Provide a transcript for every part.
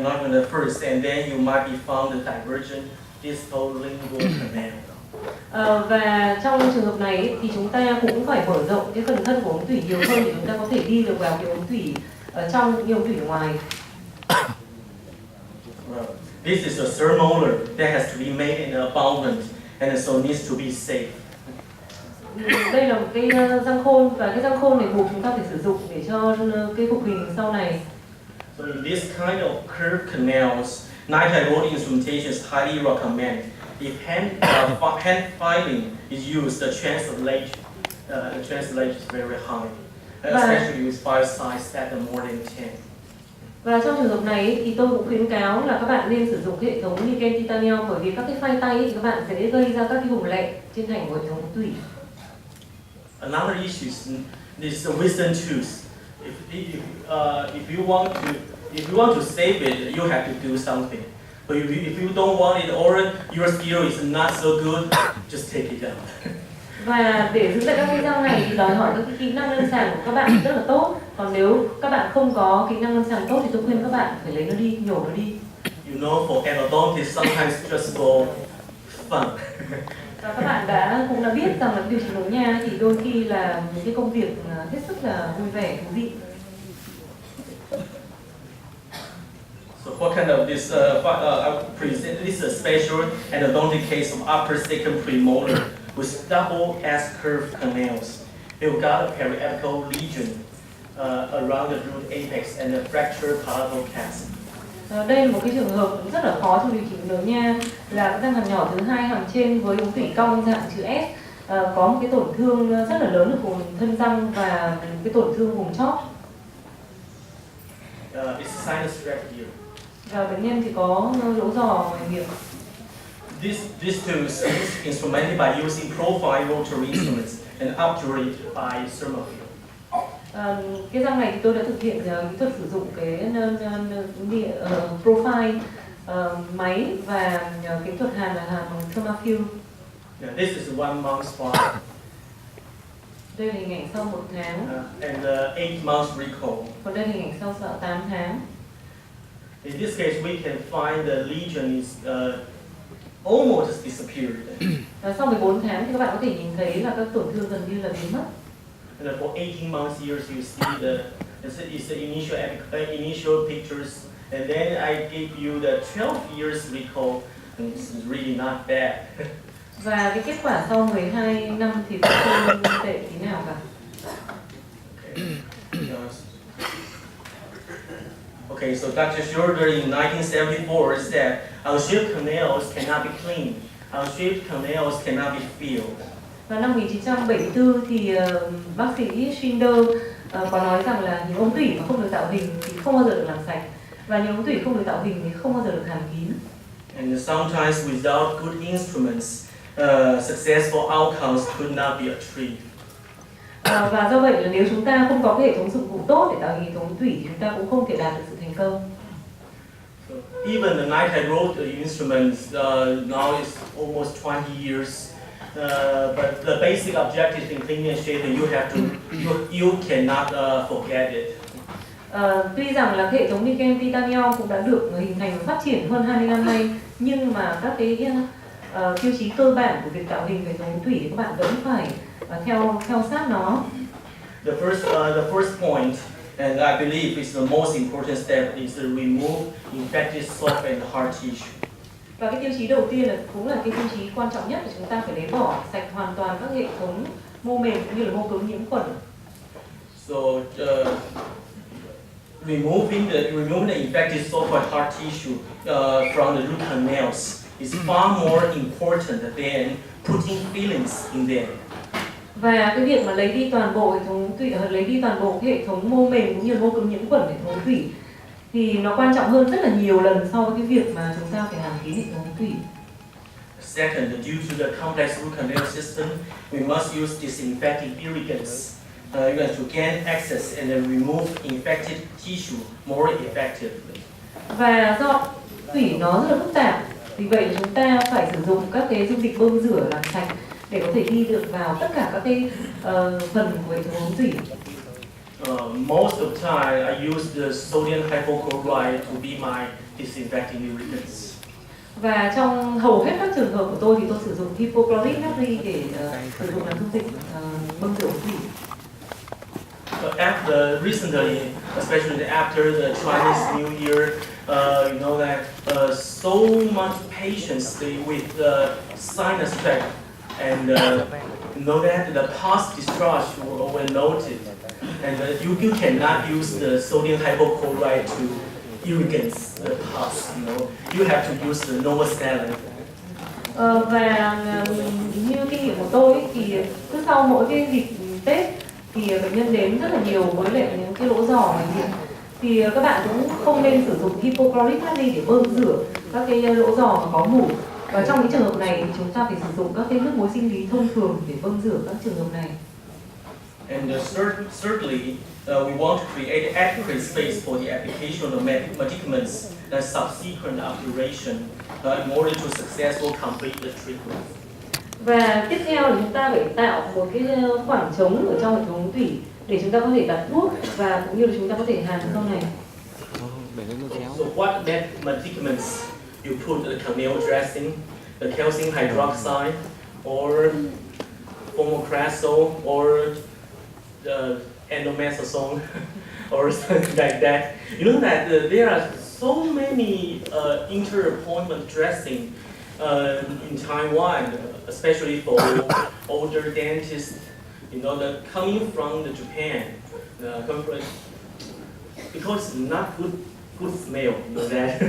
not the first, and then you might be found the divergent distal lingual canal. Và trong trường hợp này ấy, thì chúng ta cũng phải mở rộng cái phần thân của ống tủy nhiều hơn để chúng ta có thể đi được vào cái ống tủy ở trong những ống tủy ở ngoài. This is a third molar that has to be made in abundance and so needs to be safe. Đây là một cái răng khôn và cái răng khôn này buộc chúng ta phải sử dụng để cho cái phục hình sau này. So in this kind of curved canals, nitride road instrumentation is highly recommended. If hand filing is used, the translation is very high, especially with file size that are more than 10. Và trong trường hợp này thì tôi cũng khuyến cáo là các bạn nên sử dụng cái hệ thống Niken Titanium, bởi vì các cái phai tay thì các bạn sẽ gây ra các cái vùng lệ trên thành của hệ thống tủy. Another issue is the wisdom tooth. If you want to save it, you have to do something. But if you don't want it or your skill is not so good, just take it out. Và để giữ lại các cái răng này thì đòi hỏi các cái kỹ năng lâm sàng của các bạn rất là tốt. Còn nếu các bạn không có kỹ năng lâm sàng tốt thì tôi khuyên các bạn phải lấy nó đi, nhổ nó đi. You know, for endodontists, sometimes just for fun. Và các bạn cũng đã biết rằng là điều trị nối nha thì đôi khi là những cái công việc hết sức là vui vẻ, thú vị. So what kind of this present? This is a special endodontic case of upper second premolar with double S-curve canals. You've got a periapical lesion around the root apex and a fractured palatal cast. Đây là một cái trường hợp rất là khó trong điều trị nối nha, là cái răng hàm nhỏ thứ hai hàm trên với ống tủy cong dạng chữ S, có một cái tổn thương rất là lớn ở vùng thân răng và cái tổn thương vùng chóp. It's sinus tract here. Và bệnh nhân thì có lỗ giò ngoài miệng. This tooth is instrumented by using profile rotary instruments and obturated by Thermofil. Cái răng này thì tôi đã thực hiện kỹ thuật sử dụng cái profile máy và kỹ thuật hàn là hàn bằng Thermofil. Yeah, this is 1 month spot. Đây là hình ảnh sau 1 tháng. And 8 months recall. Còn đây là hình ảnh sau 8 tháng. In this case, we can find the lesion is almost disappeared. Sau 14 tháng thì các bạn có thể nhìn thấy là các tổn thương gần như là biến mất. And for 18 months years, you see it's the initial pictures, and then I give you the 12 years recall, and it's really not bad. Và cái kết quả sau 12 năm thì cũng không tệ tí nào cả. Okay, so Dr. Schroeder in 1974 said, unshaped canals cannot be cleaned, unshaped canals cannot be filled. Và năm 1974 thì bác sĩ Schindler có nói rằng là những ống tủy mà không được tạo hình thì không bao giờ được làm sạch, và những ống tủy không được tạo hình thì không bao giờ được hàn kín. And sometimes without good instruments, successful outcomes could not be achieved. Và do vậy là nếu chúng ta không có cái hệ thống dụng cụ tốt để tạo hình hệ thống tủy thì chúng ta cũng không thể đạt được sự thành công. So even the nitride road instruments now is almost 20 years, but the basic objective in cleaning and shaping you cannot forget it. Tuy rằng là hệ thống Niken Titanium cũng đã được hình thành và phát triển hơn 20 năm nay, nhưng mà các cái tiêu chí cơ bản của việc tạo hình hệ thống tủy thì các bạn vẫn phải theo sát nó. The first point, and I believe is the most important step, is to remove infected soft and hard tissue. Và cái tiêu chí đầu tiên cũng là cái tiêu chí quan trọng nhất, là chúng ta phải lấy bỏ sạch hoàn toàn các hệ thống mô mềm cũng như là mô cứng nhiễm khuẩn. So removing the infected soft and hard tissue from the root canals is far more important than putting fillings in them. Và cái việc mà lấy đi toàn bộ hệ thống tủy, lấy đi toàn bộ cái hệ thống mô mềm cũng như là mô cứng nhiễm khuẩn hệ thống tủy thì nó quan trọng hơn rất là nhiều lần so với cái việc mà chúng ta phải hàn kín hệ thống tủy. Second, due to the complex root canal system, we must use disinfecting irrigants to gain access and remove infected tissue more effectively. Và do tủy nó rất là phức tạp, vì vậy là chúng ta phải sử dụng các cái dung dịch bơm rửa làm sạch để có thể đi được vào tất cả các cái phần của hệ thống tủy. Most of the time, I use the sodium hypochlorite to be my disinfecting irrigants. Và trong hầu hết các trường hợp của tôi thì tôi sử dụng hypochlorite natri để sử dụng làm dung dịch bơm rửa ống thủy. But after recently, especially after the Chinese New Year, you know that so much patients with sinus tract, and know that the pus discharge were noted, and you cannot use the sodium hypochlorite to irrigate the pus. You know, you have to use the normal saline. Và như kinh nghiệm của tôi ấy, thì cứ sau mỗi cái dịp Tết thì bệnh nhân đến rất là nhiều với lại những cái lỗ giò này thì các bạn cũng không nên sử dụng hypochlorite natri để bơm rửa các cái lỗ giò mà có mủ. Và trong những trường hợp này thì chúng ta phải sử dụng các cái nước muối sinh lý thông thường để bơm rửa các trường hợp này. And thirdly, we want to create adequate space for the application of medicaments and subsequent obturation in order to successfully complete the treatment. Và tiếp theo là chúng ta phải tạo một cái khoảng trống ở trong hệ thống tủy để chúng ta có thể đặt thuốc và cũng như là chúng ta có thể hàn sau này. So what medicaments you put the canal dressing, the calcium hydroxide, or omeprazole, or the endomethasone, or something like that. You know that there are so many inter-appointment dressing in Taiwan, especially for older dentists. You know, coming from Japan, because it's not good smell. You know that.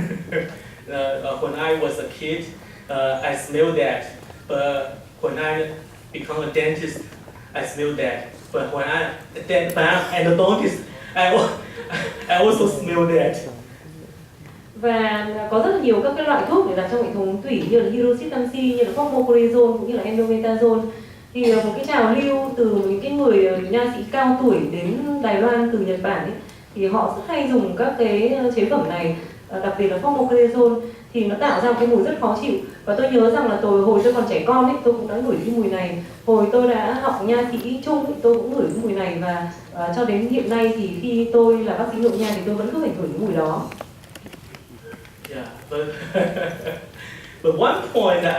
When I was a kid, I smelled that. But when I become a dentist, I smell that. But when I'm an endodontist, I also smell that. Và có rất là nhiều các cái loại thuốc để đặt trong hệ thống tủy như là hydroxit canxi, như là formocorizone cũng như là endomethasone. Thì một cái trào lưu từ những cái người nha sĩ cao tuổi đến Đài Loan từ Nhật Bản ấy, thì họ rất hay dùng các cái chế phẩm này, đặc biệt là formocorizone, thì nó tạo ra một cái mùi rất khó chịu. Và tôi nhớ rằng là hồi tôi còn trẻ con ấy, tôi cũng đã ngửi cái mùi này. Hồi tôi đã học nha sĩ trung ấy, tôi cũng ngửi cái mùi này, và cho đến hiện nay thì khi tôi là bác sĩ nội nha thì tôi vẫn cứ phải ngửi cái mùi đó. Yeah, but one point that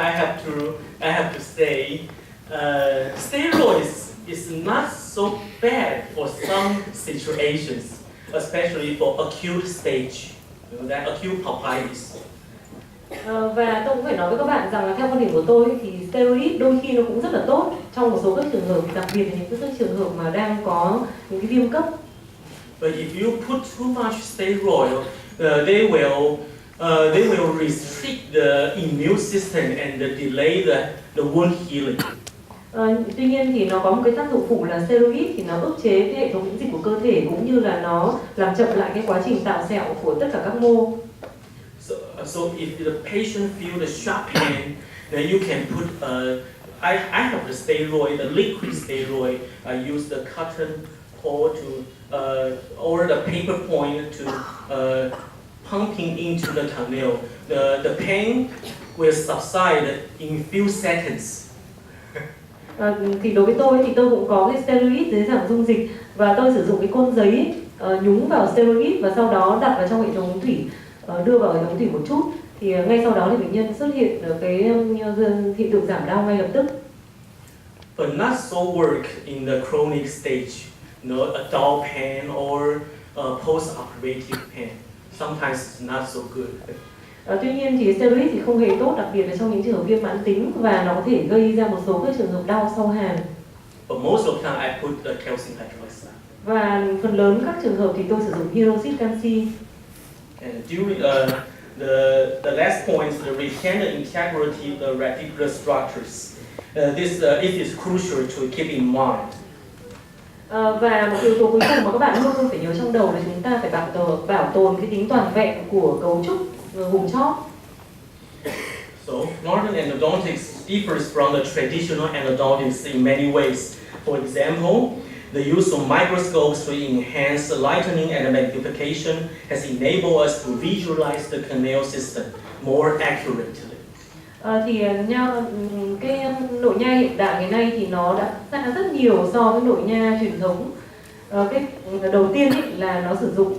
I have to say, steroids is not so bad for some situations, especially for acute stage, you know, that acute pulpitis. Và tôi cũng phải nói với các bạn rằng là theo quan điểm của tôi thì steroid đôi khi nó cũng rất là tốt trong một số các trường hợp, đặc biệt là những cái trường hợp mà đang có những cái viêm cấp. But if you put too much steroid, they will restrict the immune system and delay the wound healing. Tuy nhiên thì nó có một cái tác dụng phụ là steroid thì nó ức chế cái hệ thống miễn dịch của cơ thể cũng như là nó làm chậm lại cái quá trình tạo sẹo của tất cả các mô. So if the patient feel the sharp pain, then you can put I have the steroid, the liquid steroid. I use the cotton ball to or the paper point to pumping into the canal. The pain will subside in few seconds. Thì đối với tôi thì tôi cũng có cái steroid dưới dạng dung dịch và tôi sử dụng cái côn giấy nhúng vào steroid và sau đó đặt vào trong hệ thống thủy, đưa vào hệ thống thủy một chút thì ngay sau đó thì bệnh nhân xuất hiện cái hiện tượng giảm đau ngay lập tức. But not so work in the chronic stage, you know, adult pain or post-operative pain. Sometimes it's not so good. Tuy nhiên thì steroid thì không hề tốt, đặc biệt là trong những trường hợp viêm mãn tính và nó có thể gây ra một số các trường hợp đau sau hàn. But most of the time I put the calcium hydroxide. Và phần lớn các trường hợp thì tôi sử dụng hydroxit canxi. And during the last point, the retain integrity of the reticular structures. It is crucial to keep in mind. Và một yếu tố cuối cùng mà các bạn luôn luôn phải nhớ trong đầu là chúng ta phải bảo tồn cái tính toàn vẹn của cấu trúc vùng chóp. So modern endodontics differs from the traditional endodontics in many ways. For example, the use of microscopes to enhance lightening and magnification has enabled us to visualize the canal system more accurately. Thì cái nội nha hiện đại ngày nay thì nó đã xa rất nhiều so với nội nha truyền thống. Cái đầu tiên ý, là nó sử dụng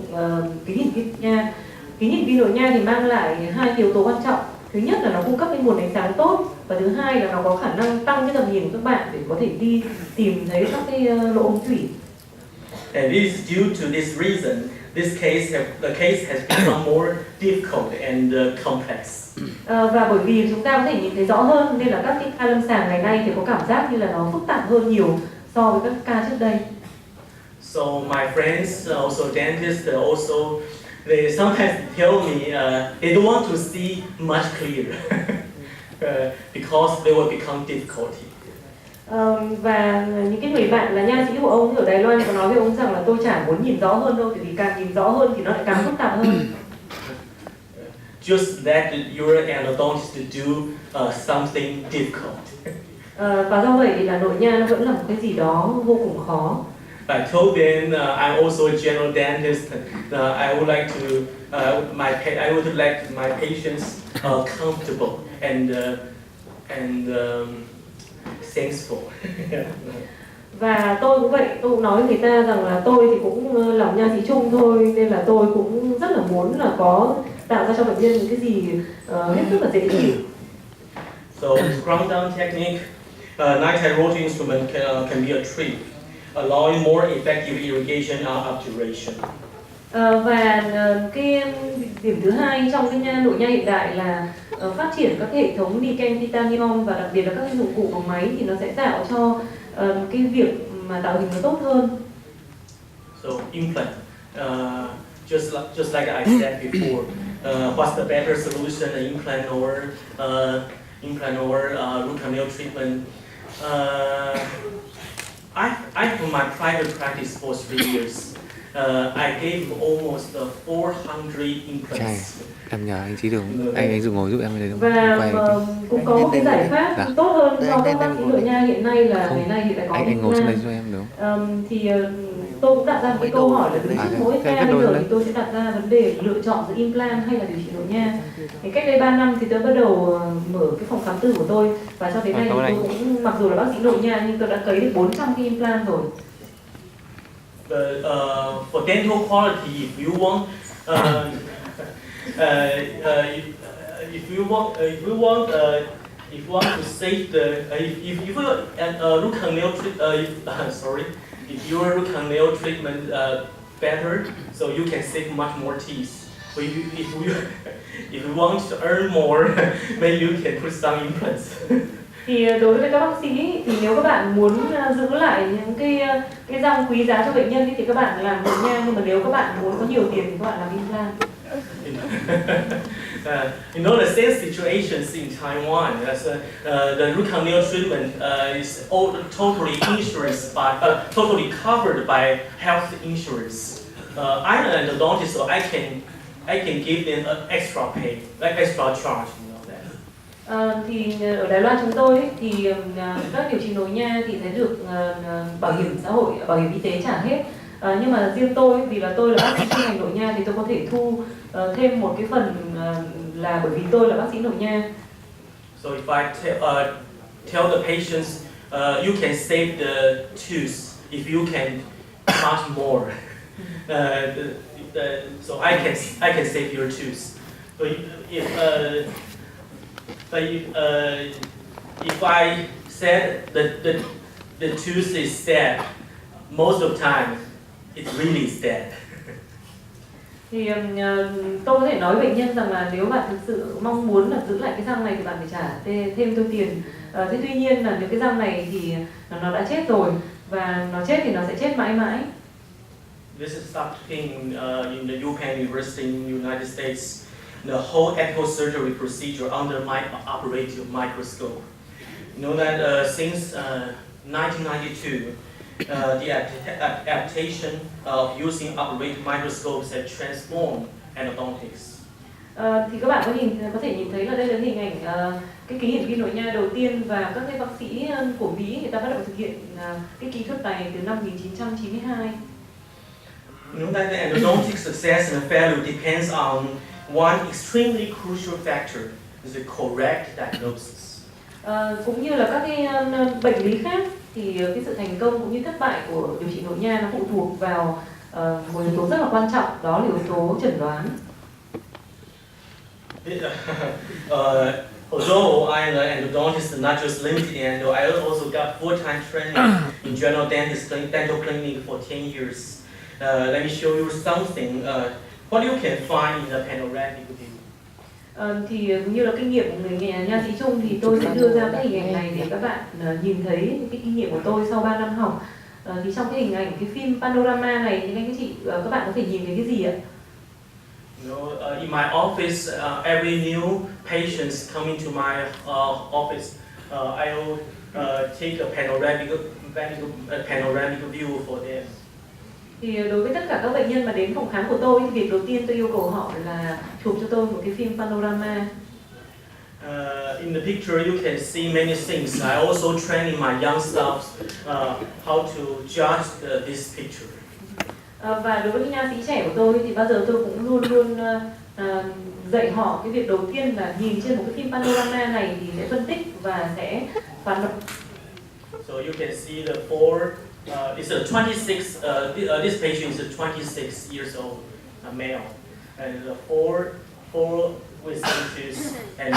kính hiển vi nha. Kính hiển vi nội nha thì mang lại hai yếu tố quan trọng. Thứ nhất là nó cung cấp cái nguồn ánh sáng tốt, và thứ hai là nó có khả năng tăng cái tầm nhìn của các bạn để có thể đi tìm thấy các cái lỗ ống thủy. And it is due to this reason, the case has become more difficult and complex. Và bởi vì chúng ta có thể nhìn thấy rõ hơn nên là các cái ca lâm sàng ngày nay thì có cảm giác như là nó phức tạp hơn nhiều so với các ca trước đây. So my friends, also dentists, they sometimes tell me they don't want to see much clearer because they will become difficulty. Và những cái người bạn là nha sĩ của ông ở Đài Loan có nói với ông rằng là tôi chả muốn nhìn rõ hơn đâu, vì càng nhìn rõ hơn thì nó lại càng phức tạp hơn. Just let your endodontist to do something difficult. Và do vậy thì là nội nha nó vẫn là một cái gì đó vô cùng khó. I told them I'm also a general dentist. I would like my patients comfortable and thankful. Và tôi cũng vậy, tôi cũng nói với người ta rằng là tôi thì cũng làm nha sĩ chung thôi, nên là tôi cũng rất là muốn là có tạo ra cho bệnh nhân những cái gì hết sức là dễ chịu. So crown down technique, nitride rotor instrument can be a trick, allowing more effective irrigation and obturation. Và cái điểm thứ hai trong cái nội nha hiện đại là phát triển các hệ thống niken titanium và đặc biệt là các cái dụng cụ bằng máy thì nó sẽ tạo cho cái việc mà tạo hình nó tốt hơn. So implant, just like I said before, what's the better solution, an implant or root canal treatment? I for my private practice for 3 years. I gave almost 400 implants. Em nhờ anh Chí Đường, anh dùng ngồi giúp em đây. Và cũng có một cái giải pháp tốt hơn cho các bác sĩ nội nha hiện nay là ngày nay thì đã có anh ngồi xuống đây cho em được. Thì tôi cũng đặt ra một cái câu hỏi là đứng trước mỗi ca bây giờ thì tôi sẽ đặt ra vấn đề lựa chọn giữa implant hay là điều trị nội nha. Thì cách đây 3 năm thì tôi bắt đầu mở cái phòng khám tư của tôi, và cho đến nay thì tôi cũng mặc dù là bác sĩ nội nha nhưng tôi đã cấy được 400 cái implant rồi. But for dental quality, if you want, if you want to save the, if root canal if your root canal treatment better, so you can save much more teeth. But if you want to earn more, maybe you can put some implants. Thì đối với các bác sĩ thì nếu các bạn muốn giữ lại những cái răng quý giá cho bệnh nhân thì các bạn làm nội nha, nhưng mà nếu các bạn muốn có nhiều tiền thì các bạn làm implant. You know the same situations in Taiwan. The root canal treatment is totally totally covered by health insurance. I'm an endodontist, so I can give them an extra pay, like extra charge. Thì ở Đài Loan chúng tôi thì các điều trị nội nha thì sẽ được bảo hiểm xã hội, bảo hiểm y tế trả hết. Nhưng mà riêng tôi vì là tôi là bác sĩ chuyên ngành nội nha thì tôi có thể thu thêm một cái phần là bởi vì tôi là bác sĩ nội nha. So if I tell the patients you can save the tooth if you can much more, so I can save your tooth. So if I said the tooth is dead, most of the time it's really dead. Thì tôi có thể nói với bệnh nhân rằng là nếu bạn thực sự mong muốn là giữ lại cái răng này thì bạn phải trả thêm cho tiền. Thế tuy nhiên là nếu cái răng này thì nó đã chết rồi và nó chết thì nó sẽ chết mãi mãi. This is something in the UPenn University in the United States. The whole epical surgery procedure under my operative microscope. You know that since 1992, the adaptation of using operative microscopes has transformed endodontics. Thì các bạn có thể nhìn thấy là đây là hình ảnh cái kính hiển vi nội nha đầu tiên và các cái bác sĩ của Mỹ người ta bắt đầu thực hiện cái kỹ thuật này từ năm 1992. You know that the endodontic success and failure depends on one extremely crucial factor, is the correct diagnosis. Cũng như là các cái bệnh lý khác thì cái sự thành công cũng như thất bại của điều trị nội nha nó phụ thuộc vào một yếu tố rất là quan trọng, đó là yếu tố chẩn đoán. Although I'm an endodontist, not just limited endo, I also got full-time training in general dental clinic for 10 years. Let me show you something. What you can find in the panoramic view. Thì như là kinh nghiệm của người nha sĩ Trung thì tôi sẽ đưa ra cái hình ảnh này để các bạn nhìn thấy những cái kinh nghiệm của tôi sau 3 năm học. Thì trong cái hình ảnh cái phim panorama này thì các chị các bạn có thể nhìn thấy cái gì ạ? In my office, every new patients coming to my office, I will take a panoramic view for them. Thì đối với tất cả các bệnh nhân mà đến phòng khám của tôi, việc đầu tiên tôi yêu cầu họ là chụp cho tôi một cái phim panorama. In the picture, you can see many things. I also training my young staff how to judge this picture. Và đối với những nha sĩ trẻ của tôi thì bao giờ tôi cũng luôn luôn dạy họ cái việc đầu tiên là nhìn trên một cái phim panorama này thì sẽ phân tích và sẽ phán đoán. So you can see the four. It's a 26. This patient is a 26 years old, a male, and the four wisdom tooth and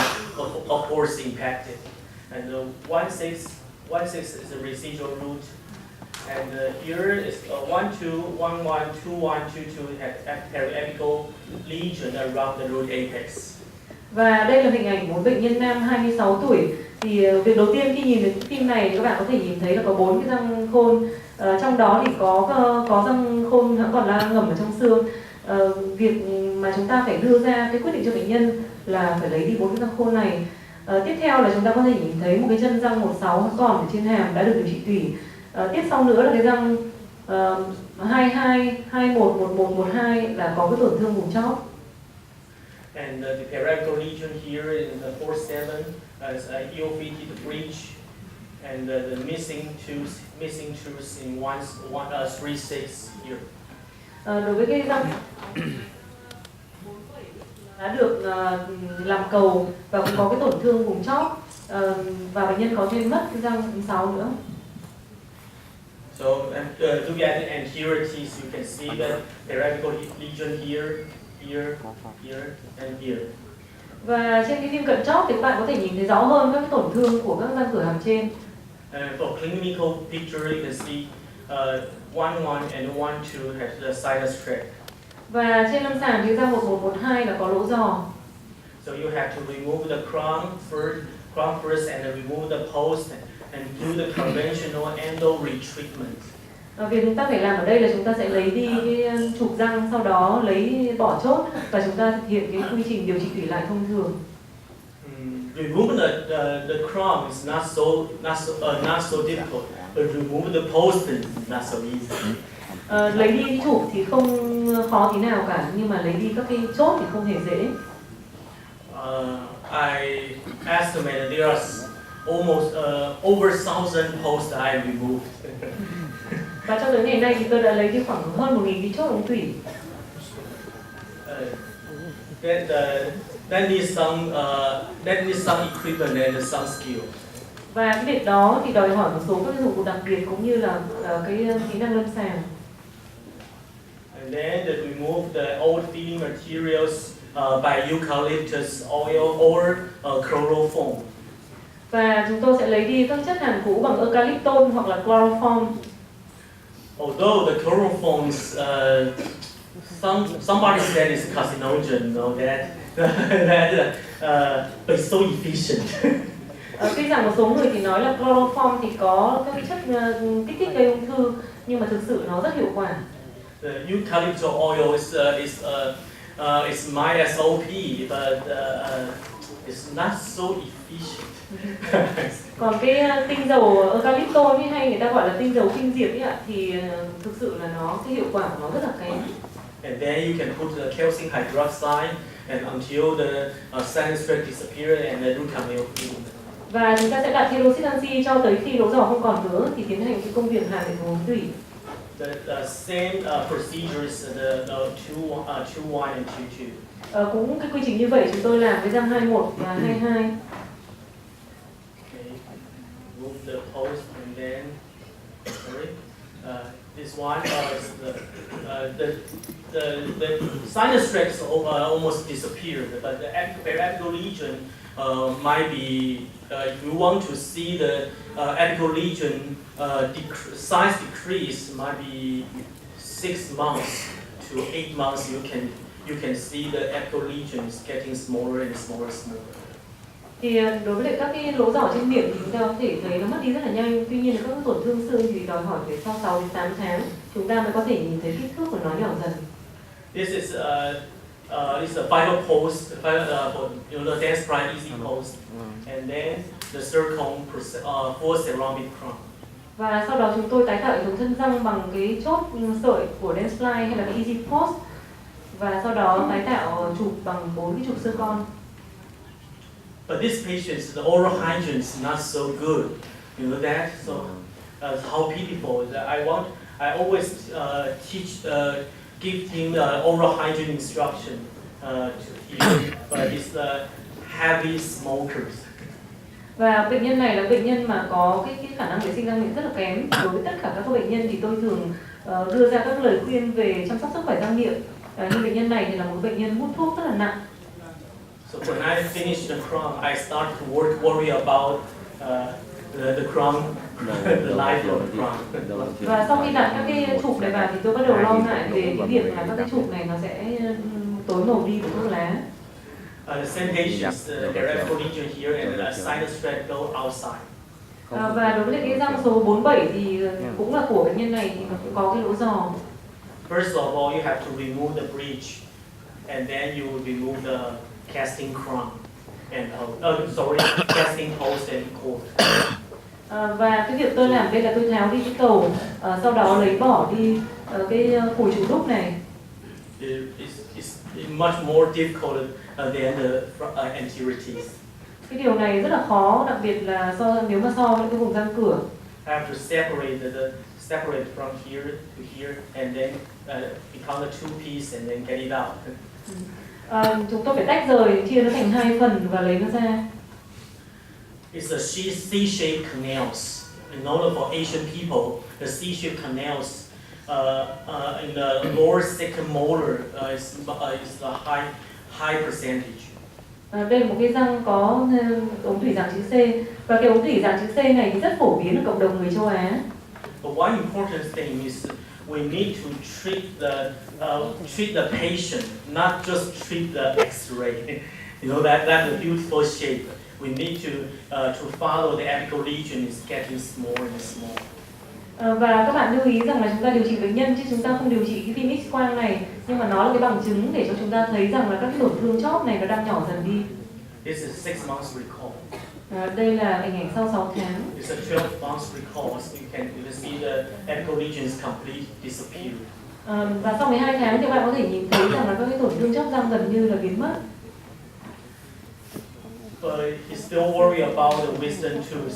of course impacted, and the 16 is a residual root. And here is 1, 2, 1, 1, 2, 1, 2, 2 have periapical lesion around the root apex. Và đây là hình ảnh một bệnh nhân nam 26 tuổi. Thì việc đầu tiên khi nhìn thấy phim này thì các bạn có thể nhìn thấy là có 4 cái răng khôn. Trong đó thì có răng khôn vẫn còn đang ngầm ở trong xương. Việc mà chúng ta phải đưa ra cái quyết định cho bệnh nhân là phải lấy đi 4 cái răng khôn này. Tiếp theo là chúng ta có thể nhìn thấy một cái chân răng 16 vẫn còn ở trên hàm đã được điều trị tủy. Tiếp sau nữa là cái răng 22, 21, 11, 12 là có cái tổn thương vùng chóp. And the periapical lesion here in the 47 is a ill-fitted bridge, and the missing tooth in 36 here. Đối với cái răng đã được làm cầu và cũng có cái tổn thương vùng chóp, và bệnh nhân có thêm mất cái răng thứ 6 nữa. So looking at the anterior teeth, you can see the periapical lesion here, here, here, and here. Và trên cái phim cận chóp thì các bạn có thể nhìn thấy rõ hơn các tổn thương của các răng cửa hàm trên. For clinical picture, you can see 1, 1 and 1, 2 have the sinus tract. Và trên lâm sàng thì răng 1112 là có lỗ giò. So you have to remove the crown first and remove the post and do the conventional endo retreatment. Việc chúng ta phải làm ở đây là chúng ta sẽ lấy đi cái trục răng, sau đó lấy bỏ chốt và chúng ta thực hiện cái quy trình điều trị tủy lại thông thường. Removing the crown is not so difficult, but remove the post is not so easy. Lấy đi cái trục thì không khó tí nào cả, nhưng mà lấy đi các cái chốt thì không hề dễ. I estimate there are almost over 1,000 posts I removed. Và cho tới ngày nay thì tôi đã lấy đi khoảng hơn 1.000 cái chốt ống tủy. That needs some equipment and some skill. Và cái việc đó thì đòi hỏi một số các dụng cụ đặc biệt cũng như là cái kỹ năng lâm sàng. And then to remove the old filling materials by eucalyptus oil or chloroform. Và chúng tôi sẽ lấy đi các chất hàn cũ bằng eucalyptol hoặc là chloroform. Although the chloroform is somebody said it's carcinogen, no, but it's so efficient. Tuy rằng một số người thì nói là chloroform thì có các chất kích thích gây ung thư, nhưng mà thực sự nó rất hiệu quả. The eucalyptus oil is my SOP, but it's not so efficient. Còn cái tinh dầu eucalyptol hay người ta gọi là tinh dầu kinh diệp ấy ạ, thì thực sự là cái hiệu quả của nó rất là kém. And then you can put the calcium hydroxide and until the sinus tract disappear and the root canal heal. Và chúng ta sẽ đặt hydroxit canxi cho tới khi lỗ giò không còn nữa thì tiến hành cái công việc hàn hệ thống tủy. The same procedures the 2, 1 and 2, 2. Cũng cái quy trình như vậy chúng tôi làm với răng 21 và 22. remove the post and then, sorry, this one is the sinus tracts almost disappeared, but the apical lesion might be, if you want to see the apical lesion size decrease, might be 6 months to 8 months. You can see the apical lesion is getting smaller and smaller and smaller. Thì đối với lại các cái lỗ nhỏ trên miệng thì chúng ta có thể thấy nó mất đi rất là nhanh. Tuy nhiên các tổn thương xương thì đòi hỏi phải sau 6 đến 8 tháng chúng ta mới có thể nhìn thấy kích thước của nó nhỏ dần. This is a vital post, for the dance pride easy post, and then the zircon full ceramic crown. Và sau đó chúng tôi tái tạo hệ thống thân răng bằng cái chốt sợi của Dentsply hay là cái Easy Post, và sau đó tái tạo chụp bằng 4 cái chụp xương con. But this patient's the oral hygiene is not so good, you know that. So how pitiful! I always give him oral hygiene instruction to him, but he's heavy smokers. Và bệnh nhân này là bệnh nhân mà có cái khả năng vệ sinh răng miệng rất là kém. Đối với tất cả các bệnh nhân thì tôi thường đưa ra các lời khuyên về chăm sóc sức khỏe răng miệng. Nhưng bệnh nhân này thì là một bệnh nhân hút thuốc rất là nặng. So when I finish the crown, I start to worry about the crown, the life of the crown. Và sau khi đặt các cái chụp này vào thì tôi bắt đầu lo ngại về cái việc là các cái chụp này nó sẽ tối màu đi của thuốc lá. The same patients, their apical lesion here and the sinus tract go outside. Và đối với cái răng số 47 thì cũng là của bệnh nhân này thì nó cũng có cái lỗ giò. First of all, you have to remove the bridge, and then you will remove the casting crown and casting post and cord. Và cái việc tôi làm đây là tôi tháo đi cái cầu, sau đó lấy bỏ đi cái phùi trụ đúc này. It's much more difficult than the anterior teeth. Cái điều này rất là khó, đặc biệt là nếu mà so với cái vùng răng cửa. I have to separate from here to here and then become a two piece and then get it out. Chúng tôi phải tách rời, chia nó thành 2 phần và lấy nó ra. It's a C-shaped canals. In order for Asian people, the C-shaped canals in the lower second molar is a high percentage. Đây là một cái răng có ống thủy dạng chữ C, và cái ống thủy dạng chữ C này thì rất phổ biến ở cộng đồng người châu Á. But one important thing is we need to treat the patient, not just treat the X-ray. You know that's a beautiful shape. We need to follow the apical lesion is getting smaller and smaller. Và các bạn lưu ý rằng là chúng ta điều trị bệnh nhân chứ chúng ta không điều trị cái phim X-quang này, nhưng mà nó là cái bằng chứng để cho chúng ta thấy rằng là các cái tổn thương chóp này nó đang nhỏ dần đi. This is 6 months recall. Đây là hình ảnh sau 6 tháng. It's a 12 months recall, so you can see the apical lesions completely disappear. Và sau 12 tháng thì bạn có thể nhìn thấy rằng là các cái tổn thương chóp răng gần như là biến mất. But he still worry about the wisdom tooth.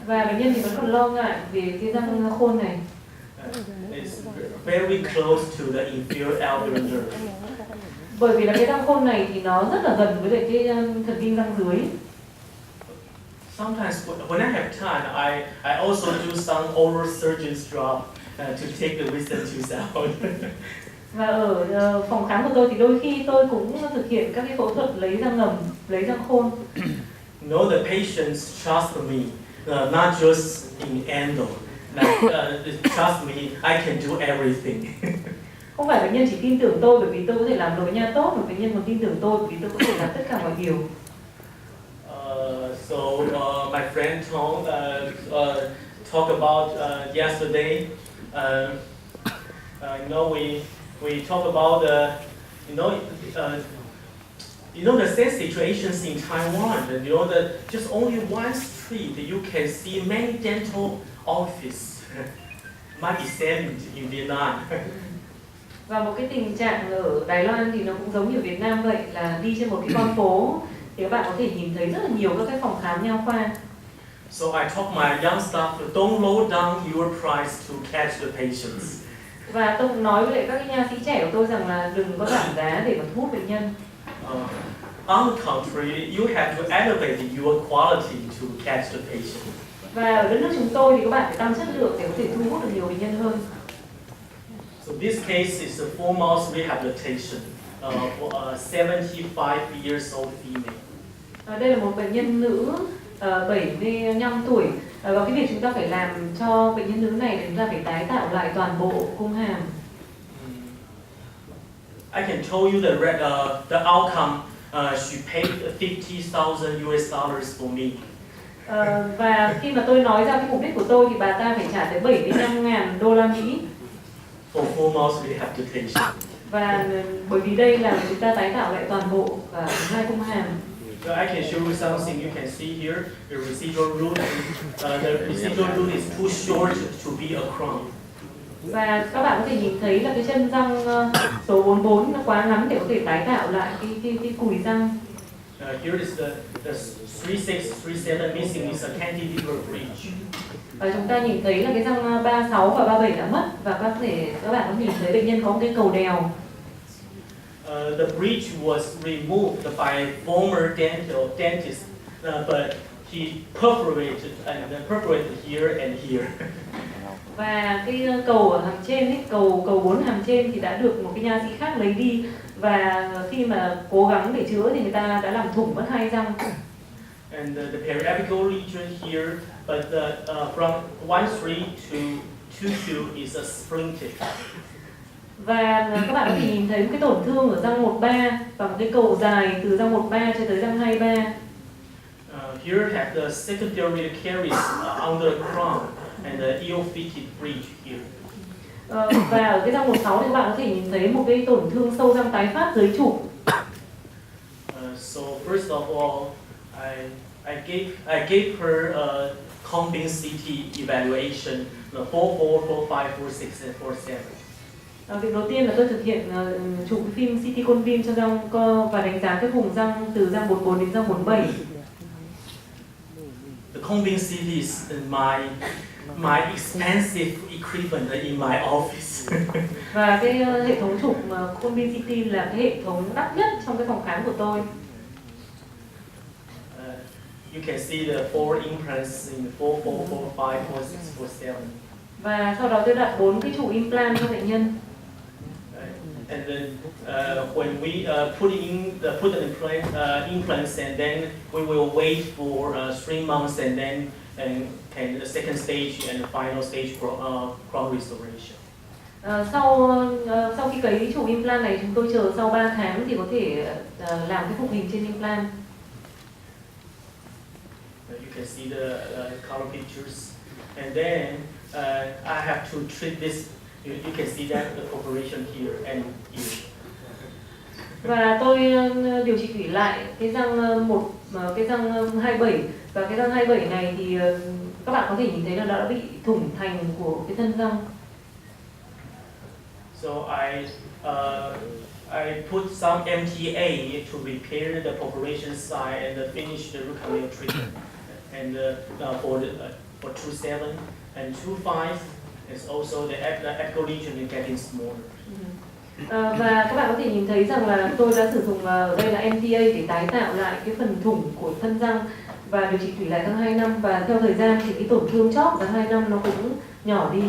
Và bệnh nhân thì vẫn còn lo ngại về cái răng khôn này. It's very close to the inferior alveolar nerve. Bởi vì là cái răng khôn này thì nó rất là gần với lại cái thần kinh răng dưới. Sometimes when I have time, I also do some oral surgeon's job to take the wisdom tooth out. Và ở phòng khám của tôi thì đôi khi tôi cũng thực hiện các cái phẫu thuật lấy răng ngầm, lấy răng khôn. No, the patients trust me, not just in endo. Trust me, I can do everything. Không phải bệnh nhân chỉ tin tưởng tôi bởi vì tôi có thể làm nội nha tốt, mà bệnh nhân còn tin tưởng tôi bởi vì tôi có thể làm tất cả mọi điều. So my friend talked about yesterday. We talk about the same situations in Taiwan. That just only one street you can see many dental offices. Might be same in Vietnam. Và một cái tình trạng ở Đài Loan thì nó cũng giống như Việt Nam vậy, là đi trên một cái con phố thì các bạn có thể nhìn thấy rất là nhiều các cái phòng khám nha khoa. So I told my young staff, don't lower down your price to catch the patients. Và tôi cũng nói với lại các cái nha sĩ trẻ của tôi rằng là đừng có giảm giá để mà thu hút bệnh nhân. On the contrary, you have to elevate your quality to catch the patient. Và ở đất nước chúng tôi thì các bạn phải tăng chất lượng để có thể thu hút được nhiều bệnh nhân hơn. So this case is a 4-month rehabilitation for a 75 years old female. Đây là một bệnh nhân nữ 75 tuổi, và cái việc chúng ta phải làm cho bệnh nhân nữ này là chúng ta phải tái tạo lại toàn bộ cung hàm. I can show you the outcome. She paid $50,000 for me. Và khi mà tôi nói ra cái mục đích của tôi thì bà ta phải trả tới $75,000 for 4 months rehabilitation. Và bởi vì đây là chúng ta tái tạo lại toàn bộ hai cung hàm. So I can show you something. You can see here the residual root. The residual root is too short to be a crown. Và các bạn có thể nhìn thấy là cái chân răng số 44 nó quá ngắn để có thể tái tạo lại cái cùi răng. Here is the 3637 missing is a cantilever bridge. Và chúng ta nhìn thấy là cái răng 36 và 37 đã mất, và các bạn có nhìn thấy bệnh nhân có một cái cầu đèo. The bridge was removed by former dentist, but he perforated here and here. Và cái cầu ở hàm trên ấy, cầu 4 hàm trên thì đã được một cái nha sĩ khác lấy đi, và khi mà cố gắng để chữa thì người ta đã làm thủng mất hai răng. And the periapical region here, but from 13 to 22 is a splinted. Và các bạn có thể nhìn thấy một cái tổn thương ở răng 13 và một cái cầu dài từ răng 13 cho tới răng 23. Here have the secondary caries under the crown and the ill-fitted bridge here. Và ở cái răng 16 thì các bạn có thể nhìn thấy một cái tổn thương sâu răng tái phát dưới trụ. So first of all, I gave her a combing CT evaluation, 44, 45, 46, and 47. Việc đầu tiên là tôi thực hiện chụp phim CT cone beam cho răng cơ và đánh giá cái vùng răng từ răng 44 đến răng 47. The combing CT is my expensive equipment in my office. Và cái hệ thống chụp cone beam CT là cái hệ thống đắt nhất trong cái phòng khám của tôi. You can see the 4 implants in 44, 45, 46, 47. Và sau đó tôi đặt 4 cái trụ implant cho bệnh nhân. And then when we put the implants, and then we will wait for 3 months, and then the second stage and the final stage crown restoration. Sau khi cấy trụ implant này, chúng tôi chờ sau 3 tháng thì có thể làm cái phục hình trên implant. You can see the color pictures, and then I have to treat this. You can see that the operation here and here. Và tôi điều trị thủy lại cái răng cái răng 27, và cái răng 27 này thì các bạn có thể nhìn thấy là đã bị thủng thành của cái thân răng. So I put some MTA to repair the perforation site and finish the root canal treatment. And for 27 and 25 is also the apical region is getting smaller. Và các bạn có thể nhìn thấy rằng là tôi đã sử dụng ở đây là MTA để tái tạo lại cái phần thủng của thân răng và điều trị thủy lại trong 2 năm, và theo thời gian thì cái tổn thương chóp vào 2 năm nó cũng nhỏ đi.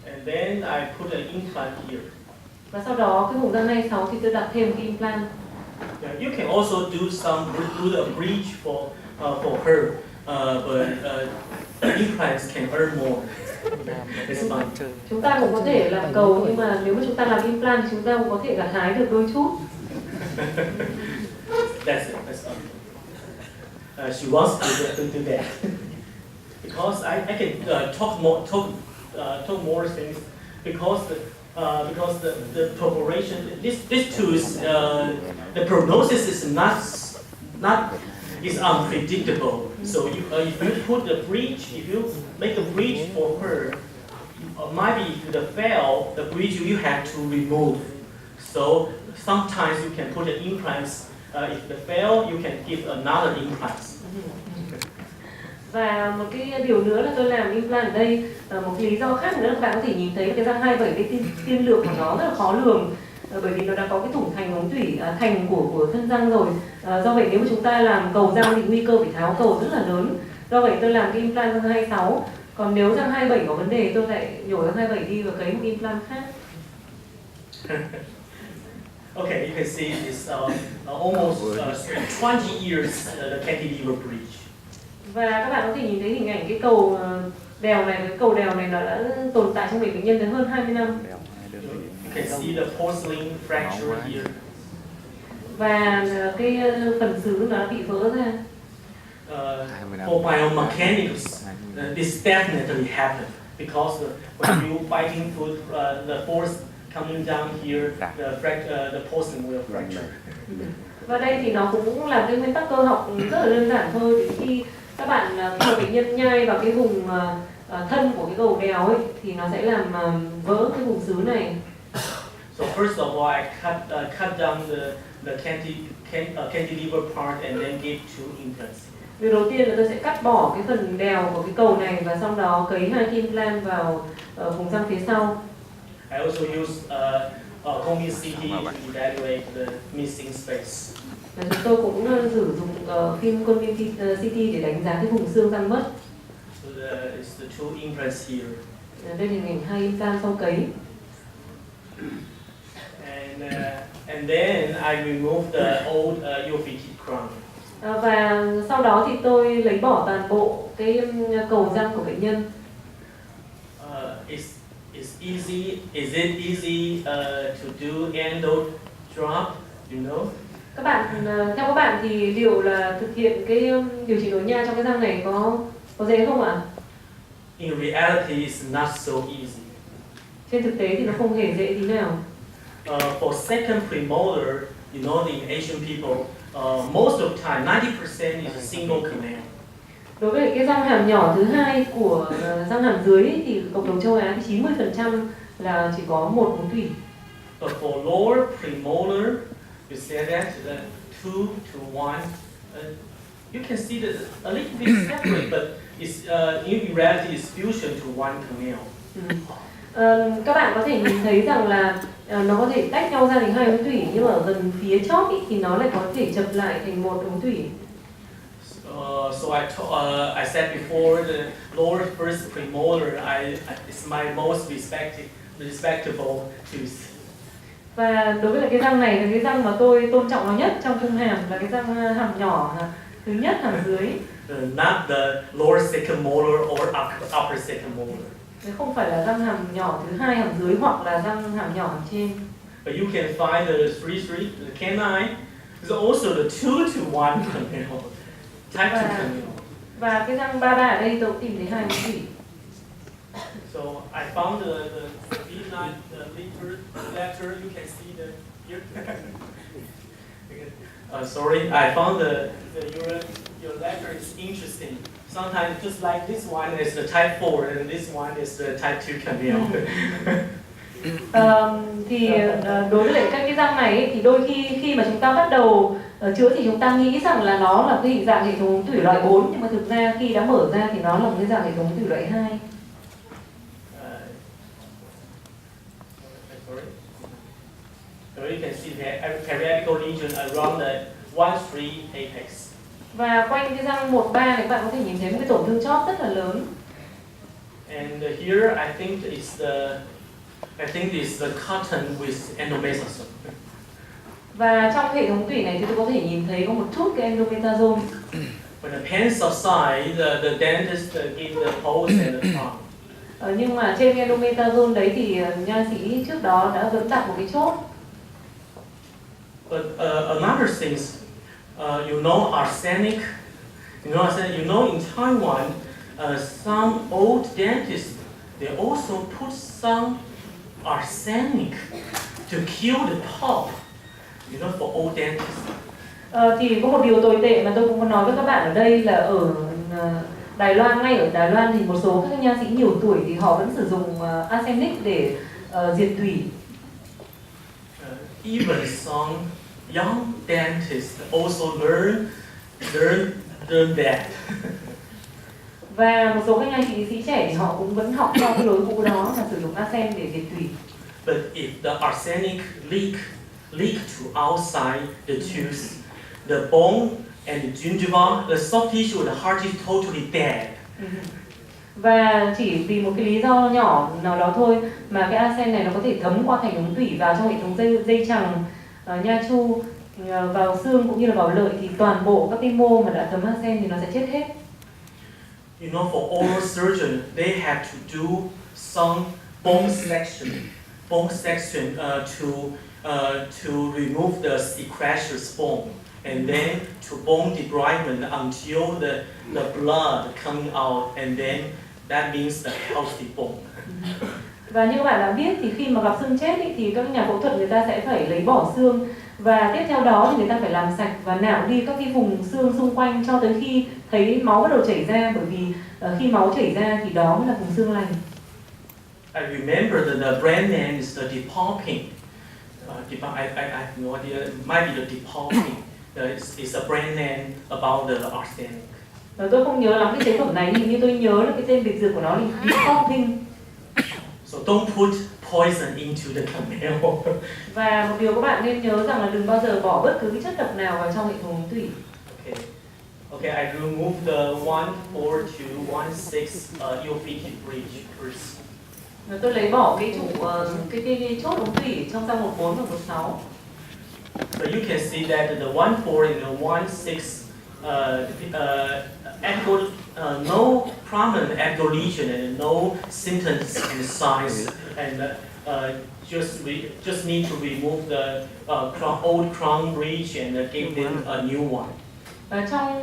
And then I put an implant here. Và sau đó cái vùng răng 26 thì tôi đặt thêm cái implant. You can also do the bridge for her, but implants can earn more. It's fun. Chúng ta cũng có thể làm cầu, nhưng mà nếu mà chúng ta làm implant thì chúng ta cũng có thể gặt hái được đôi chút. That's it. That's fun. She wants to do that because I can talk more things because the perforation. This tooth, the prognosis is is unpredictable. So if you put the bridge, if you make a bridge for her, maybe if the fail, the bridge you have to remove. So sometimes you can put the implants. If the fail, you can give another implant. Và một cái điều nữa là tôi làm implant ở đây, một lý do khác nữa là các bạn có thể nhìn thấy cái răng 27, cái tiên lượng của nó rất là khó lường. bởi vì nó đã có cái thủng thành ống tủy thành của thân răng rồi. Do vậy nếu mà chúng ta làm cầu răng thì nguy cơ phải tháo cầu rất là lớn. Do vậy tôi làm cái implant răng 26. Còn nếu răng 27 có vấn đề tôi lại nhổ răng 27 đi và cấy một implant khác. Okay, you can see it's almost 20 years the cantilever bridge. Và các bạn có thể nhìn thấy hình ảnh cái cầu đèo này, cái cầu đèo này nó đã tồn tại trong bệnh nhân đến hơn 20 năm. You can see the porcelain fracture here. Và cái phần sứ nó đã bị vỡ ra. For biomechanics, this definitely happened because when you biting food, the force coming down here, the porcelain will fracture. Và đây thì nó cũng là cái nguyên tắc cơ học rất là đơn giản thôi. Thì khi các bạn khi bệnh nhân nhai vào cái vùng thân của cái cầu đèo ấy thì nó sẽ làm vỡ cái vùng sứ này. So first of all, I cut down the cantilever part and then give 2 implants. Việc đầu tiên là tôi sẽ cắt bỏ cái phần đèo của cái cầu này và sau đó cấy 2 implant vào vùng răng phía sau. I also use Combi CT to evaluate the missing space. Và chúng tôi cũng sử dụng phim Combi CT để đánh giá cái vùng xương răng mất. So it's the 2 implants here. Đây là hình ảnh 2 implant sau cấy. And then I remove the old UFT crown. Và sau đó thì tôi lấy bỏ toàn bộ cái cầu răng của bệnh nhân. Is it easy to do endo drop? You know? Các bạn theo các bạn thì liệu là thực hiện cái điều trị nối nha trong cái răng này có dễ không ạ? In reality, it's not so easy. Trên thực tế thì nó không hề dễ tí nào. For second premolar, you know, in Asian people, most of the time, 90% is a single canal. Đối với cái răng hàm nhỏ thứ hai của răng hàm dưới thì cộng đồng châu Á thì 90% là chỉ có một ống tủy. But for lower premolar, you say that 2 to 1. You can see that a little bit separate, but it's in reality it's fusion to one canal. Các bạn có thể nhìn thấy rằng là nó có thể tách nhau ra thành 2 ống tủy, nhưng mà ở gần phía chóp thì nó lại có thể chập lại thành một ống tủy. So I said before, the lower first premolar it's my most respectable tooth. Và đối với lại cái răng này là cái răng mà tôi tôn trọng nó nhất trong khung hàm, là cái răng hàm nhỏ thứ nhất hàm dưới. Not the lower second molar or upper second molar. Không phải là răng hàm nhỏ thứ hai hàm dưới hoặc là răng hàm nhỏ hàm trên. But you can find the canine is also the 2 to 1 canal. Type 2 canal. Và cái răng 33 ở đây tôi tìm thấy 2 ống tủy. So I found the B9 letter. You can see the here. Sorry, I found your letter is interesting. Sometimes just like this one is the type 4 and this one is the type 2 canal. Đối với lại các cái răng này ấy, thì đôi khi mà chúng ta bắt đầu chữa thì chúng ta nghĩ rằng là nó là cái hình dạng hệ thống ống tủy loại 4, nhưng mà thực ra khi đã mở ra thì nó là một cái dạng hệ thống ống tủy loại 2. So you can see the periapical region around the 1-3 apex. Và quanh cái răng 1-3 này các bạn có thể nhìn thấy một cái tổn thương chóp rất là lớn. And here I think it's the cotton with endomethasone. Và trong hệ thống tủy này thì tôi có thể nhìn thấy có một chút cái endomethasone. When the pen subside, the dentist give the pulse and the trunk. Nhưng mà trên endomethasone đấy thì nha sĩ trước đó đã vẫn đặt một cái chốt. But another thing, you know arsenic. You know in Taiwan, some old dentists they also put some arsenic to kill the pulp. You know, for old dentists. Thì có một điều tồi tệ mà tôi cũng muốn nói với các bạn ở đây là ở Đài Loan, ngay ở Đài Loan thì một số các nha sĩ nhiều tuổi thì họ vẫn sử dụng arsenic để diệt tủy. Even some young dentists also learn that. Và một số các nha sĩ trẻ thì họ cũng vẫn học theo cái lối cũ đó là sử dụng arsen để diệt tủy. But if the arsenic leak to outside the tooth, the bone and the gingiva, the soft tissue, the heart is totally dead. Và chỉ vì một cái lý do nhỏ nào đó thôi mà cái arsen này nó có thể thấm qua thành ống tủy vào trong hệ thống dây chằng, nha chu, vào xương cũng như là vào lợi, thì toàn bộ các cái mô mà đã thấm arsen thì nó sẽ chết hết. You know, for oral surgeon, they have to do some bone section to remove the sequestered bone, and then to bone debridement until the blood coming out, and then that means the healthy bone. Và như các bạn đã biết thì khi mà gặp xương chết ý, thì các nhà phẫu thuật người ta sẽ phải lấy bỏ xương, và tiếp theo đó thì người ta phải làm sạch và nạo đi các cái vùng xương xung quanh cho tới khi thấy máu bắt đầu chảy ra, bởi vì khi máu chảy ra thì đó mới là vùng xương lành. I remember that the brand name is the DePaul-Pink. I have no idea. It might be the DePaul-Pink. It's a brand name about the arsenic. Tôi không nhớ lắm cái chế phẩm này, hình như tôi nhớ là cái tên biệt dược của nó là DePaul-Pink. So don't put poison into the canal. Và một điều các bạn nên nhớ rằng là đừng bao giờ bỏ bất cứ cái chất độc nào vào trong hệ thống tủy. Okay, I remove the 1, 4 to 1, 6 ill-fitted bridge first. Tôi lấy bỏ cái trụ cái chốt ống tủy trong sang 14 và 16. So you can see that the 1, 4 and the 1, 6 no prominent apical lesion and no symptoms and signs, and just need to remove the old crown bridge and give them a new one. Trong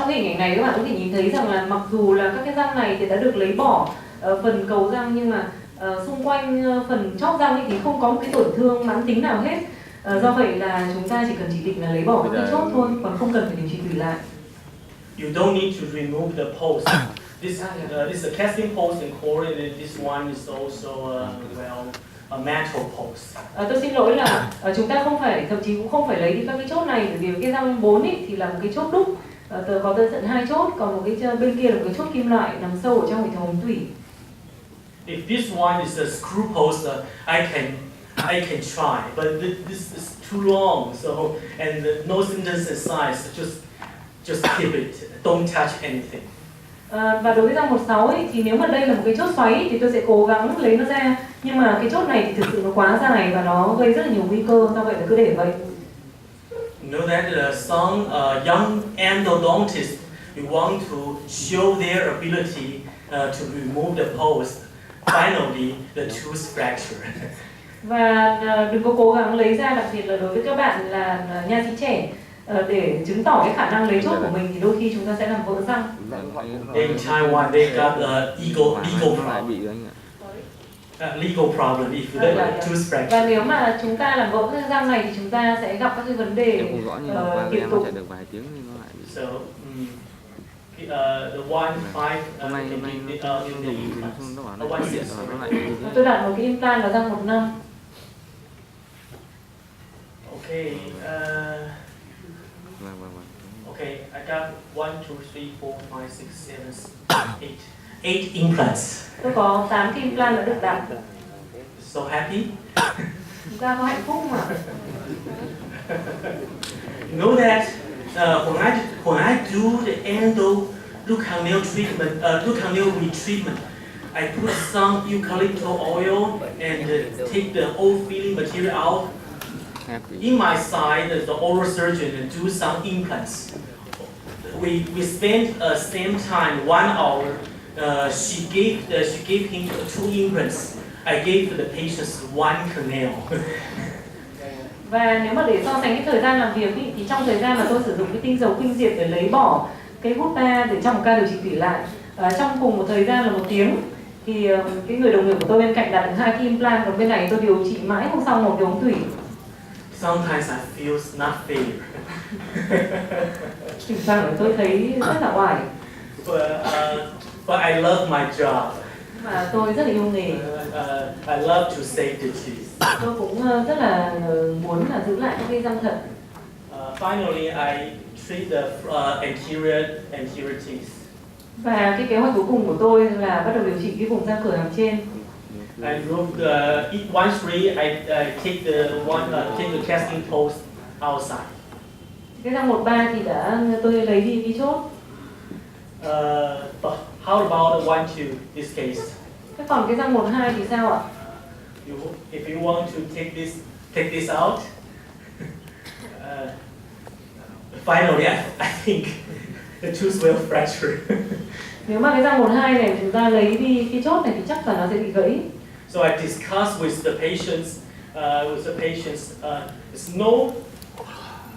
cái hình ảnh này các bạn có thể nhìn thấy rằng là mặc dù là các cái răng này thì đã được lấy bỏ phần cầu răng, nhưng mà xung quanh phần chóp răng thì không có một cái tổn thương mãn tính nào hết. Do vậy là chúng ta chỉ cần chỉ định là lấy bỏ cái chốt thôi, còn không cần phải điều trị tủy lại. You don't need to remove the post. This is a casting post in core, and this one is also a metal post. Tôi xin lỗi là chúng ta thậm chí cũng không phải lấy đi các cái chốt này, bởi vì cái răng 4 ý, thì là một cái chốt đúc, có tới tận 2 chốt, còn một cái bên kia là một cái chốt kim loại nằm sâu ở trong hệ thống tủy. If this one is a screw post, I can try, but this is too long, so and no symptoms and signs. Just keep it. Don't touch anything. Và đối với răng 16 ấy, thì nếu mà đây là một cái chốt xoáy thì tôi sẽ cố gắng lấy nó ra, nhưng mà cái chốt này thì thực sự nó quá dài và nó gây rất là nhiều nguy cơ, do vậy là cứ để vậy. You know that some young endodontists, you want to show their ability to remove the post. Finally, the tooth fracture. Và đừng có cố gắng lấy ra, đặc biệt là đối với các bạn là nha sĩ trẻ, để chứng tỏ cái khả năng lấy chốt của mình thì đôi khi chúng ta sẽ làm vỡ răng. In Taiwan, they got legal problem if the tooth fracture. Và nếu mà chúng ta làm vỡ cái răng này thì chúng ta sẽ gặp các cái vấn đề tiếp tục. So the 1, 5 Tôi đặt một cái implant vào răng 1 năm. Okay. Okay, I got 1, 2, 3, 4, 5, 6, 7, 8 implants. Tôi có 8 cái implant đã được đặt. So happy. Chúng ta có hạnh phúc mà. You know that when I do the root canal retreatment, I put some eucalyptus oil and take the old filling material out. In my side, the oral surgeon do some implants. We spent same time 1 hour. She gave him 2 implants. I gave the patients 1 canal. Và nếu mà để so sánh cái thời gian làm việc ý, thì trong thời gian mà tôi sử dụng cái tinh dầu khuynh diệt để lấy bỏ cái hút ba để trong một ca điều trị tủy lại, trong cùng một thời gian là 1 tiếng, thì cái người đồng nghiệp của tôi bên cạnh đặt 2 cái implant, còn bên này tôi điều trị mãi không xong một cái ống tủy. Sometimes I feel not fair. Thỉnh thoảng tôi thấy rất là oải. But I love my job. Mà tôi rất là yêu nghề. I love to save the teeth. Tôi cũng rất là muốn là giữ lại cái răng thật. Finally, I treat the anterior teeth. Và cái kế hoạch cuối cùng của tôi là bắt đầu điều trị cái vùng răng cửa hàm trên. And room 1-3, I take the casting post outside. Cái răng 1-3 thì tôi lấy đi cái chốt. But how about 1-2 this case? Thế còn cái răng 1-2 thì sao ạ? If you want to take this out, finally I think the tooth will fracture. Nếu mà cái răng 1-2 này chúng ta lấy đi cái chốt này thì chắc là nó sẽ bị gãy. So I discussed with the patients. It's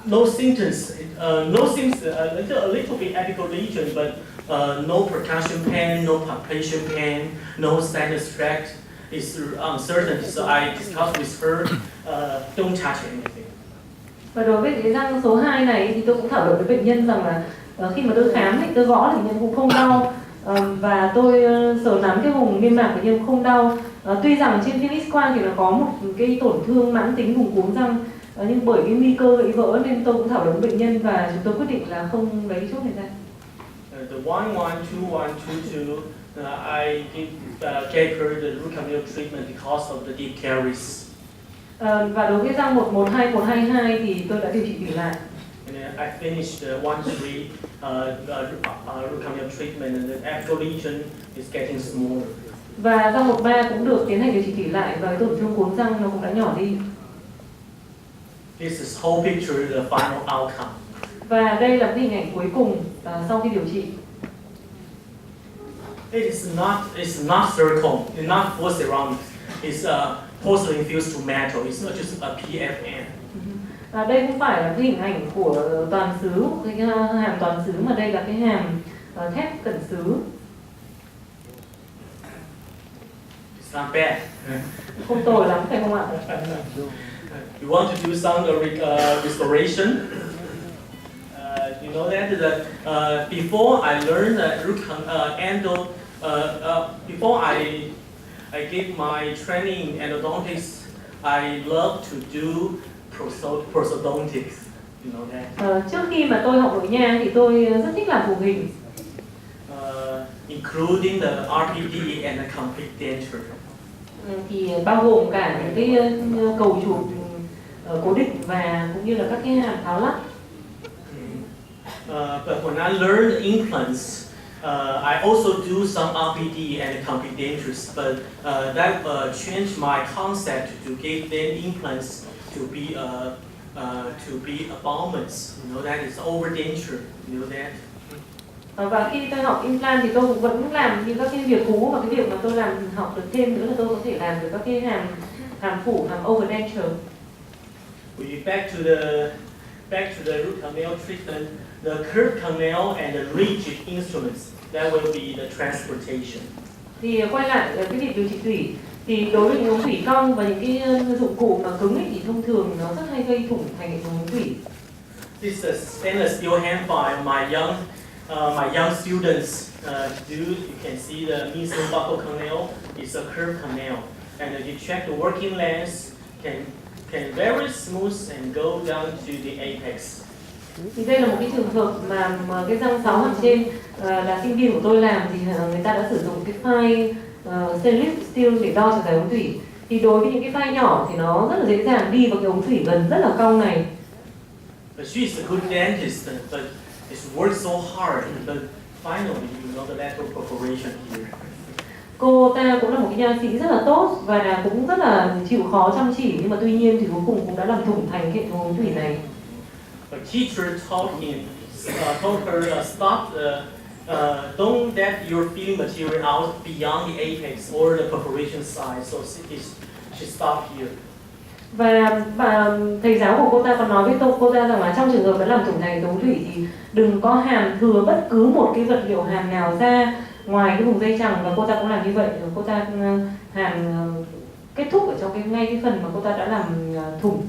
no symptoms. A little bit apical lesion, but no percussion pain, no palpation pain, no sinus tract. It's uncertain. So I discussed with her. Don't touch anything. Và đối với cái răng số 2 này thì tôi cũng thảo luận với bệnh nhân rằng là khi mà tôi khám thì tôi gõ thì bệnh nhân cũng không đau, và tôi sờ nắn cái vùng niêm mạc của bệnh nhân không đau. Tuy rằng trên phim X-quang thì nó có một cái tổn thương mãn tính vùng cuống răng, nhưng bởi cái nguy cơ gãy vỡ nên tôi cũng thảo luận với bệnh nhân và chúng tôi quyết định là không lấy chốt này ra. The 1-1, 2-1, 2-2, I gave her the root canal treatment because of the deep caries. Và đối với răng 1-1-2, 1-2-2 thì tôi đã điều trị tỉ lại. And I finished the 1-3 root canal treatment, and the apical lesion is getting smaller. Và răng 1-3 cũng được tiến hành điều trị tỉ lại và cái tổn thương cuống răng nó cũng đã nhỏ đi. This is whole picture, the final outcome. Và đây là cái hình ảnh cuối cùng sau khi điều trị. It's not circle, it's not full ceramics. It's porcelain fused to metal. It's not just a PFM. Đây không phải là cái hình ảnh của toàn xứ, cái hàm toàn xứ, mà đây là cái hàm thép cẩn xứ. It's not bad. Không tồi lắm phải không ạ? You want to do some restoration? You know that before I learned before I gave my training in endodontics, I love to do prosthodontics. You know that. Trước khi mà tôi học nội nha thì tôi rất thích làm vùng hình. Including the RPD and the complete denture. Thì bao gồm cả những cái cầu chụp cố định và cũng như là các cái hàm tháo lắp. But when I learned implants, I also do some RPD and complete dentures. But that changed my concept to give them implants to be abutments. You know that is over denture. You know that. Và khi tôi học implant thì tôi cũng vẫn làm những các cái việc cũ, và cái việc mà tôi làm học được thêm nữa là tôi có thể làm được các cái hàm phủ, hàm overdenture. We back to the root canal treatment, the curved canal and the rigid instruments. That will be the transportation. Thì quay lại cái việc điều trị thủy, thì đối với những ống thủy cong và những cái dụng cụ mà cứng ấy, thì thông thường nó rất hay gây thủng thành hệ thống ống thủy. This is a stainless steel hand file my young students do. You can see the mesobuccal canal is a curved canal, and you check the working length can very smooth and go down to the apex. Thì đây là một cái trường hợp mà cái răng 6 hàm trên là sinh viên của tôi làm, thì người ta đã sử dụng cái file stainless steel để đo chiều dài ống thủy. Thì đối với những cái file nhỏ thì nó rất là dễ dàng đi vào cái ống thủy gần rất là cong này. But she is a good dentist, but it's worked so hard. But finally, you know, the lateral perforation here. Cô ta cũng là một cái nha sĩ rất là tốt và cũng rất là chịu khó chăm chỉ, nhưng mà tuy nhiên thì cuối cùng cũng đã làm thủng thành hệ thống ống thủy này. A teacher told her stop. Don't let your filling material out beyond the apex or the perforation size. So she stopped here. Và thầy giáo của cô ta còn nói với cô ta rằng là trong trường hợp đã làm thủng thành ống thủy thì đừng có hàm thừa bất cứ một cái vật liệu hàm nào ra ngoài cái vùng dây chằng, và cô ta cũng làm như vậy. Cô ta hàm kết thúc ở trong ngay cái phần mà cô ta đã làm thủng.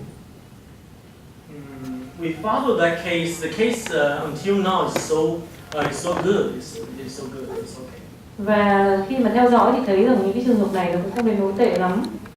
We follow that case. The case until now is so good. It's so good. It's okay. Và khi mà theo dõi thì thấy rằng những cái trường hợp này nó cũng không đến nỗi tệ lắm.